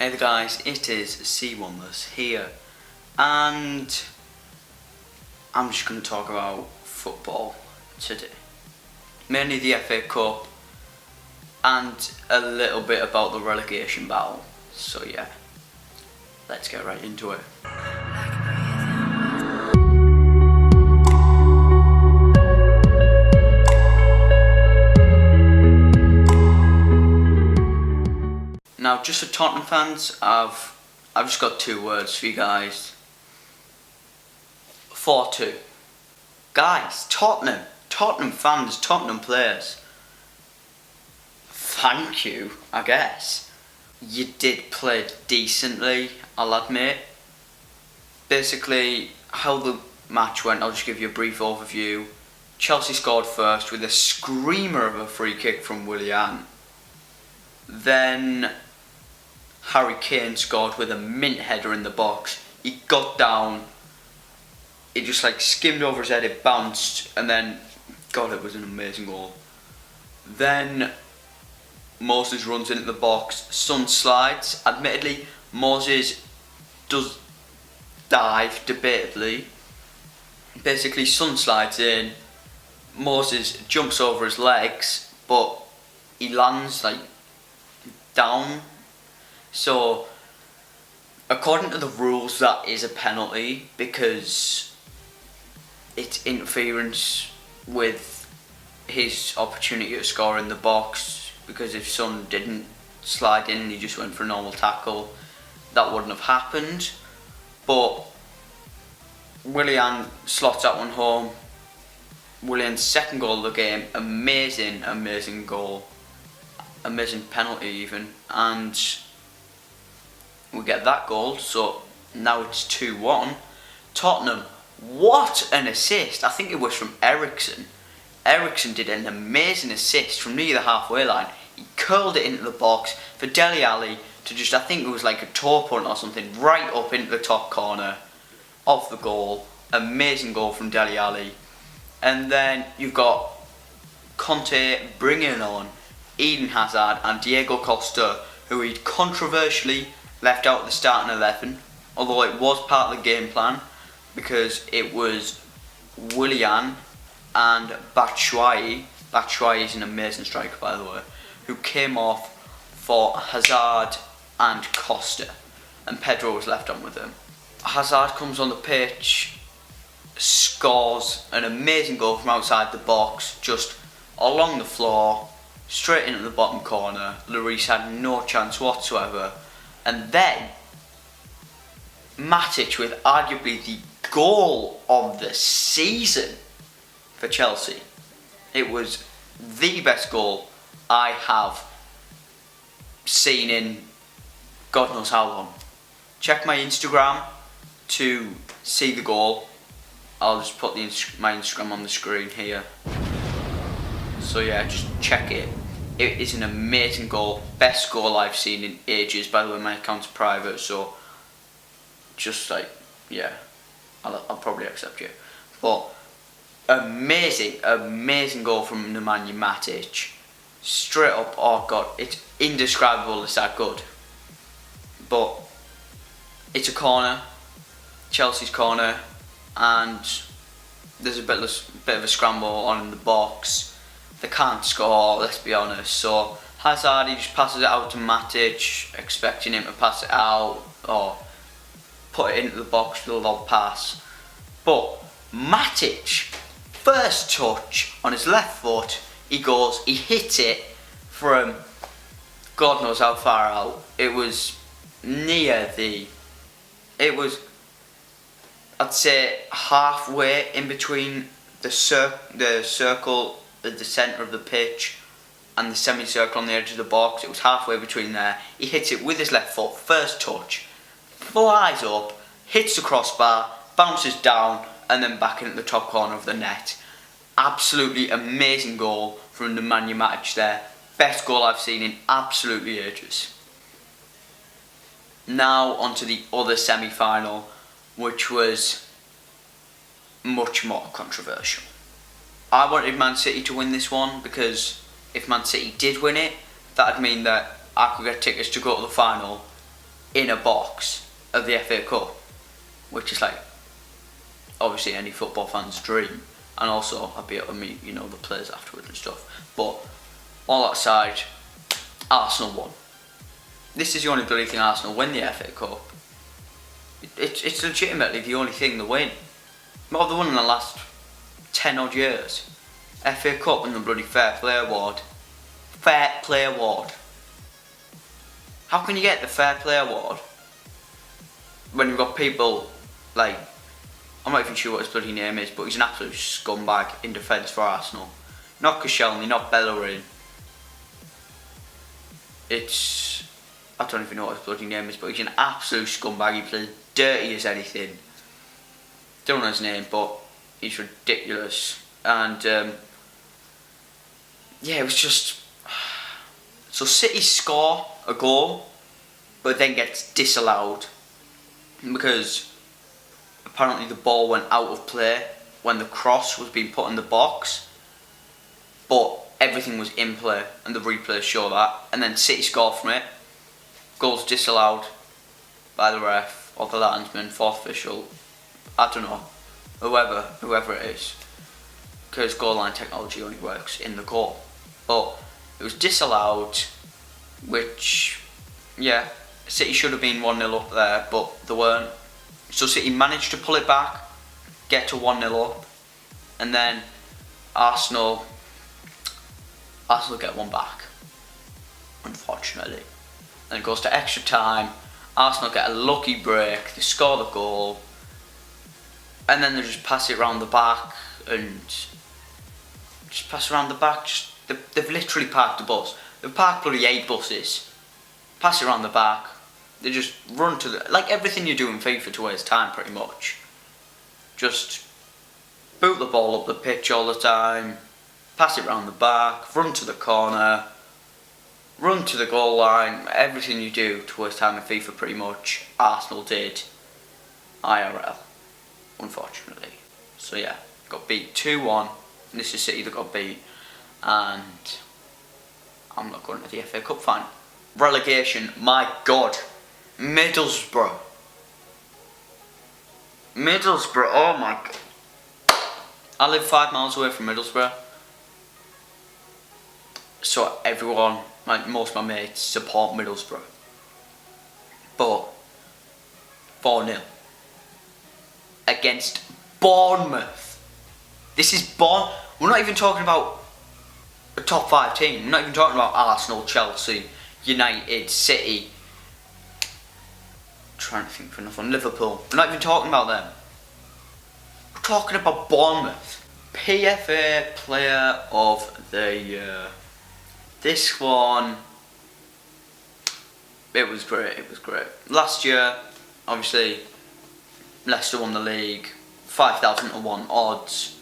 Hey there guys, it is CWanless here, and I'm just going to talk about football today. Mainly the FA Cup and a little bit about the relegation battle. So yeah, let's get right into it. Now, just for Tottenham fans, I've just got two words for you guys. 4-2. Guys, Tottenham fans, Tottenham players, thank you, I guess. You did play decently, I'll admit. Basically, how the match went, I'll just give you a brief overview. Chelsea scored first with a screamer of a free kick from Willian. Then Harry Kane scored with a mint header in the box. He got down, it just skimmed over his head, it bounced, and then, God, it was an amazing goal. Then Moses runs into the box, Son slides. Admittedly, Moses does dive, debatably. Basically, Son slides in, Moses jumps over his legs, but he lands down. So, according to the rules, that is a penalty because it's interference with his opportunity to score in the box. Because if Son didn't slide in and he just went for a normal tackle, that wouldn't have happened. But Willian slots that one home. Willian's second goal of the game, amazing goal, amazing penalty even, and we get that goal, so now it's 2-1. Tottenham, what an assist! I think it was from Eriksen. Eriksen did an amazing assist from near the halfway line. He curled it into the box for Dele Alli to just, I think it was like a toe punt or something, right up into the top corner of the goal. Amazing goal from Dele Alli. And then you've got Conte bringing on Eden Hazard and Diego Costa, who he'd controversially left out of the starting 11, although it was part of the game plan because it was Willian and Batshuayi. Batshuayi is an amazing striker, by the way, who came off for Hazard and Costa, and Pedro was left on with him. Hazard comes on the pitch, scores an amazing goal from outside the box, just along the floor, straight into the bottom corner. Lloris had no chance whatsoever. And then Matic with arguably the goal of the season for Chelsea. It was the best goal I have seen in God knows how long. Check my Instagram to see the goal. I'll just put my Instagram on the screen here. So yeah, just check it. It is an amazing goal, best goal I've seen in ages. By the way, my account's private, so just yeah, I'll probably accept you. But amazing goal from Nemanja Matic. Straight up, oh God, it's indescribable, it's that good. But it's a corner, Chelsea's corner, and there's a bit of a scramble on in the box. They can't score, let's be honest. So Hazard, he just passes it out to Matic, expecting him to pass it out or put it into the box with a lob pass. But Matic, first touch on his left foot, he hits it from God knows how far out. It was near I'd say halfway in between the circle at the centre of the pitch and the semicircle on the edge of the box. It was halfway between there. He hits it with his left foot, first touch, flies up, hits the crossbar, bounces down, and then back into the top corner of the net. Absolutely amazing goal from Nemanja Matic there. Best goal I've seen in absolutely ages. Now onto the other semi-final, which was much more controversial. I wanted Man City to win this one because if Man City did win it, that'd mean that I could get tickets to go to the final in a box of the FA Cup, which is like obviously any football fan's dream, and also I'd be able to meet, you know, the players afterwards and stuff. But all that aside, Arsenal won. This is the only bloody thing Arsenal win the FA Cup. It's legitimately the only thing they win. What have they won in the last 10 odd years? FA Cup and the bloody Fair Play Award. Fair Play Award. How can you get the Fair Play Award when you've got people like, I'm not even sure what his bloody name is, but he's an absolute scumbag in defence for Arsenal. Not Koscielny, not Bellerin. I don't even know what his bloody name is, but he's an absolute scumbag. He plays dirty as anything. Don't know his name, but he's ridiculous. And yeah, it was just... So City score a goal, but then gets disallowed because apparently the ball went out of play when the cross was being put in the box, but everything was in play and the replays show that. And then City score from it. Goals disallowed by the ref or the linesman, fourth official, I don't know, whoever it is, because goal line technology only works in the goal. But it was disallowed, which, yeah, City should have been 1-0 up there, but they weren't. So City managed to pull it back, get to 1-0 up, and then Arsenal get one back, unfortunately. Then it goes to extra time, Arsenal get a lucky break, they score the goal, and then they just pass it around the back, and just pass around the back. They've literally parked a bus. They've parked bloody 8 buses. Pass it around the back. They just run to the... Like everything you do in FIFA to waste time, pretty much. Just boot the ball up the pitch all the time. Pass it around the back. Run to the corner. Run to the goal line. Everything you do to waste time in FIFA, pretty much, Arsenal did. IRL. Unfortunately. So yeah, got beat 2-1. This is City that got beat. And I'm not going to the FA Cup final. Relegation, my God. Middlesbrough, oh my God. I live 5 miles away from Middlesbrough. So everyone, like most of my mates, support Middlesbrough. But 4-0 against Bournemouth. This is we're not even talking about a top 5 team. We're not even talking about Arsenal, Chelsea, United, City. I'm trying to think for another one. Liverpool. We're not even talking about them. We're talking about Bournemouth. PFA Player of the Year. This one, it was great. It was great. Last year, obviously, Leicester won the league. 5,000-1 odds.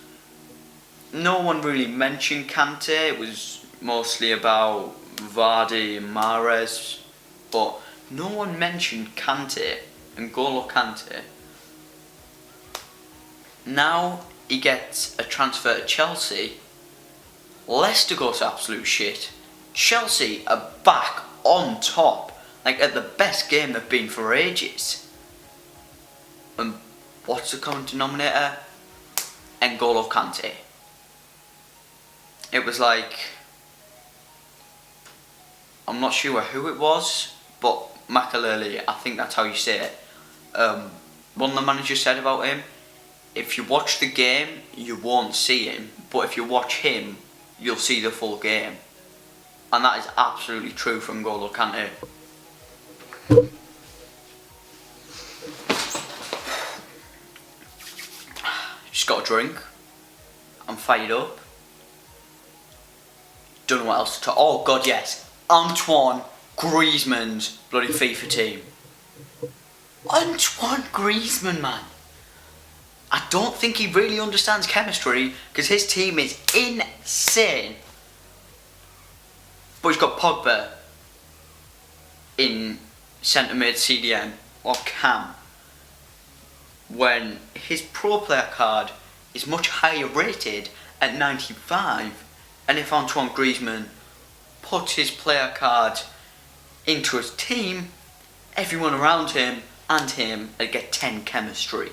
No one really mentioned Kante. It was mostly about Vardy and Mahrez, but no one mentioned Kante, N'Golo Kante. Now he gets a transfer to Chelsea. Leicester goes to absolute shit. Chelsea are back on top, like at the best game they've been for ages. And what's the common denominator? N'Golo Kante. It was like, I'm not sure who it was, but Makaleli, I think that's how you say it. One of the managers said about him, if you watch the game, you won't see him, but if you watch him, you'll see the full game. And that is absolutely true from N'Golo Kante. Just got a drink. I'm fired up. Don't know what else to talk. Oh God, yes. Antoine Griezmann's bloody FIFA team. Antoine Griezmann, man. I don't think he really understands chemistry because his team is insane. But he's got Pogba in centre mid CDM or Cam, when his pro player card is much higher rated at 95. And if Antoine Griezmann puts his player card into his team, everyone around him and him get 10 chemistry.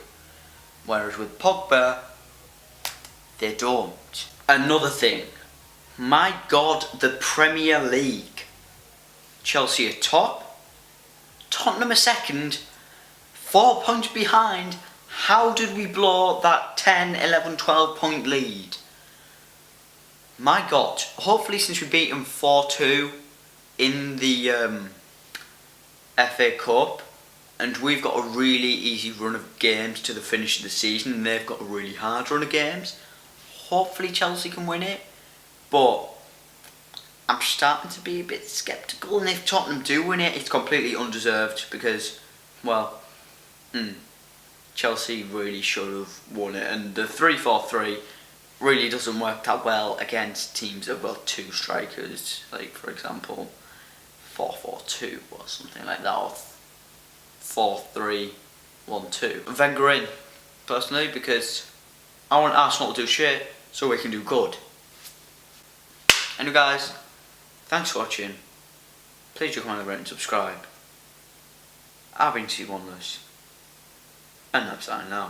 Whereas with Pogba, they don't. Another thing, my God, the Premier League. Chelsea are top, Tottenham are second, 4 points behind. How did we blow that 10, 11, 12 point lead? My God, hopefully since we beat them 4-2 in the FA Cup, and we've got a really easy run of games to the finish of the season, and they've got a really hard run of games. Hopefully Chelsea can win it, but I'm starting to be a bit sceptical, and if Tottenham do win it, it's completely undeserved because, well, Chelsea really should have won it, and the 3-4-3 really doesn't work that well against teams that have got 2 strikers, like for example 4-4-2 or something like that, or 4-3-1-2. Wenger in, personally, because I want Arsenal to do shit so we can do good. Anyway guys, thanks for watching. Please do comment, rate and subscribe. I've been CWanless, and I'm signing out.